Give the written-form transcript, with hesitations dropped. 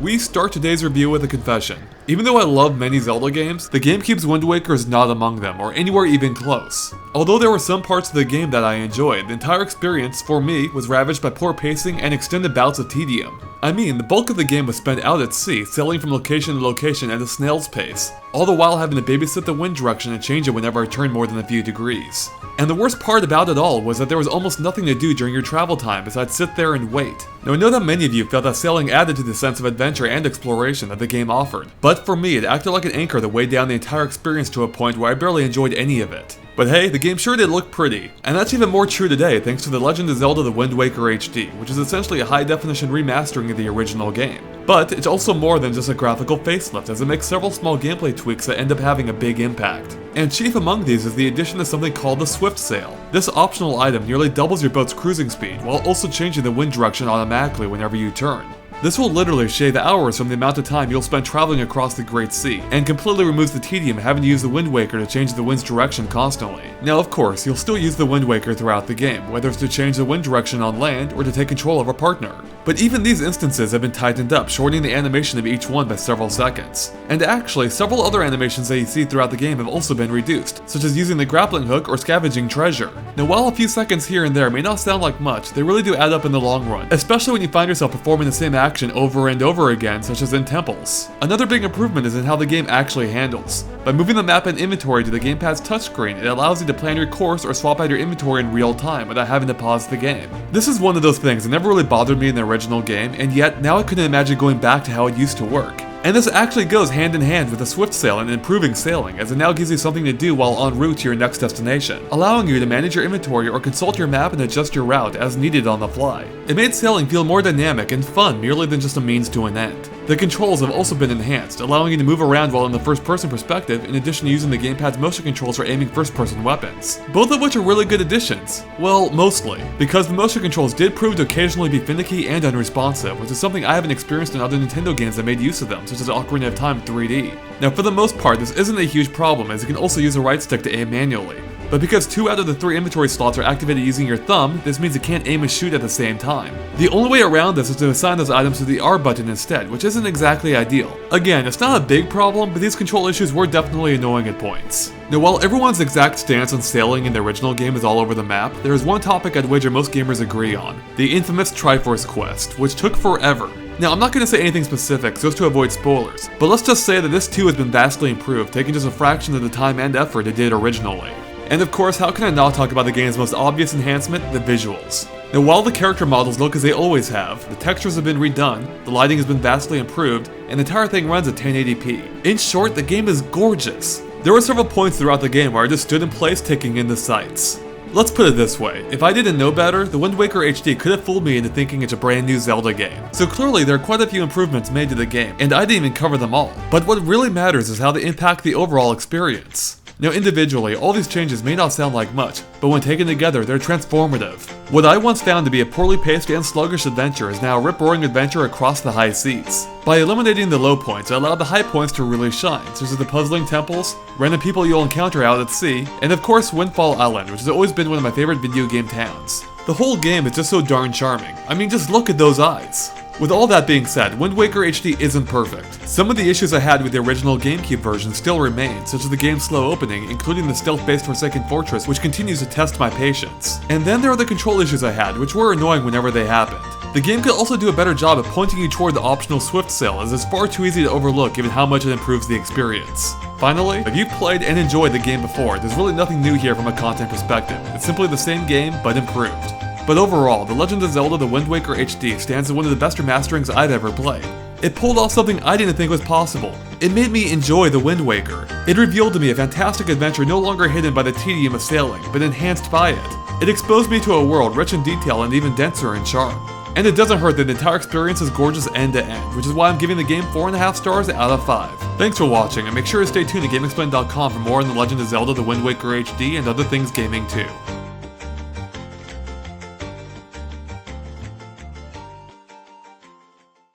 We start today's review with a confession. Even though I love many Zelda games, the GameCube's Wind Waker is not among them, or anywhere even close. Although there were some parts of the game that I enjoyed, the entire experience, for me, was ravaged by poor pacing and extended bouts of tedium. I mean, the bulk of the game was spent out at sea, sailing from location to location at a snail's pace, all the while having to babysit the wind direction and change it whenever it turned more than a few degrees. And the worst part about it all was that there was almost nothing to do during your travel time besides sit there and wait. Now I know that many of you felt that sailing added to the sense of adventure and exploration that the game offered, but for me it acted like an anchor that weighed down the entire experience to a point where I barely enjoyed any of it. But hey, the game sure did look pretty, and that's even more true today thanks to the Legend of Zelda The Wind Waker HD, which is essentially a high-definition remastering of the original game. But it's also more than just a graphical facelift, as it makes several small gameplay tweaks that end up having a big impact. And chief among these is the addition of something called the Swift Sail. This optional item nearly doubles your boat's cruising speed, while also changing the wind direction automatically whenever you turn. This will literally shave hours from the amount of time you'll spend traveling across the Great Sea, and completely removes the tedium of having to use the Wind Waker to change the wind's direction constantly. Now of course, you'll still use the Wind Waker throughout the game, whether it's to change the wind direction on land or to take control of a partner. But even these instances have been tightened up, shortening the animation of each one by several seconds. And actually, several other animations that you see throughout the game have also been reduced, such as using the grappling hook or scavenging treasure. Now while a few seconds here and there may not sound like much, they really do add up in the long run, especially when you find yourself performing the same action over and over again, such as in temples. Another big improvement is in how the game actually handles. By moving the map and inventory to the gamepad's touchscreen, it allows you to plan your course or swap out your inventory in real time without having to pause the game. This is one of those things that never really bothered me in the original game, and yet now I couldn't imagine going back to how it used to work. And this actually goes hand in hand with the Swift Sail and improving sailing, as it now gives you something to do while en route to your next destination, allowing you to manage your inventory or consult your map and adjust your route as needed on the fly. It made sailing feel more dynamic and fun merely than just a means to an end. The controls have also been enhanced, allowing you to move around while in the first-person perspective, in addition to using the gamepad's motion controls for aiming first-person weapons. Both of which are really good additions. Well, mostly, because the motion controls did prove to occasionally be finicky and unresponsive, which is something I haven't experienced in other Nintendo games that made use of them, such as Ocarina of Time 3D. Now for the most part, this isn't a huge problem, as you can also use a right stick to aim manually. But because 2 out of the 3 inventory slots are activated using your thumb, this means you can't aim and shoot at the same time. The only way around this is to assign those items to the R button instead, which isn't exactly ideal. Again, it's not a big problem, but these control issues were definitely annoying at points. Now while everyone's exact stance on sailing in the original game is all over the map, there is one topic I'd wager most gamers agree on: the infamous Triforce Quest, which took forever. Now, I'm not going to say anything specific, just to avoid spoilers, but let's just say that this too has been vastly improved, taking just a fraction of the time and effort it did originally. And of course, how can I not talk about the game's most obvious enhancement, the visuals? Now while the character models look as they always have, the textures have been redone, the lighting has been vastly improved, and the entire thing runs at 1080p. In short, the game is gorgeous. There were several points throughout the game where I just stood in place taking in the sights. Let's put it this way, if I didn't know better, the Wind Waker HD could have fooled me into thinking it's a brand new Zelda game. So clearly there are quite a few improvements made to the game, and I didn't even cover them all. But what really matters is how they impact the overall experience. Now individually, all these changes may not sound like much, but when taken together, they're transformative. What I once found to be a poorly paced and sluggish adventure is now a rip-roaring adventure across the high seas. By eliminating the low points, I allowed the high points to really shine, such as the puzzling temples, random people you'll encounter out at sea, and of course Windfall Island, which has always been one of my favorite video game towns. The whole game is just so darn charming. I mean, just look at those eyes. With all that being said, Wind Waker HD isn't perfect. Some of the issues I had with the original GameCube version still remain, such as the game's slow opening, including the stealth-based Forsaken Fortress, which continues to test my patience. And then there are the control issues I had, which were annoying whenever they happened. The game could also do a better job of pointing you toward the optional Swift Sail, as it's far too easy to overlook given how much it improves the experience. Finally, if you've played and enjoyed the game before, there's really nothing new here from a content perspective. It's simply the same game, but improved. But overall, The Legend of Zelda The Wind Waker HD stands as one of the best remasterings I've ever played. It pulled off something I didn't think was possible. It made me enjoy The Wind Waker. It revealed to me a fantastic adventure no longer hidden by the tedium of sailing, but enhanced by it. It exposed me to a world rich in detail and even denser in charm. And it doesn't hurt that the entire experience is gorgeous end to end, which is why I'm giving the game 4.5 stars out of 5. Thanks for watching, and make sure to stay tuned to GameXplain.com for more on The Legend of Zelda The Wind Waker HD and other things gaming too.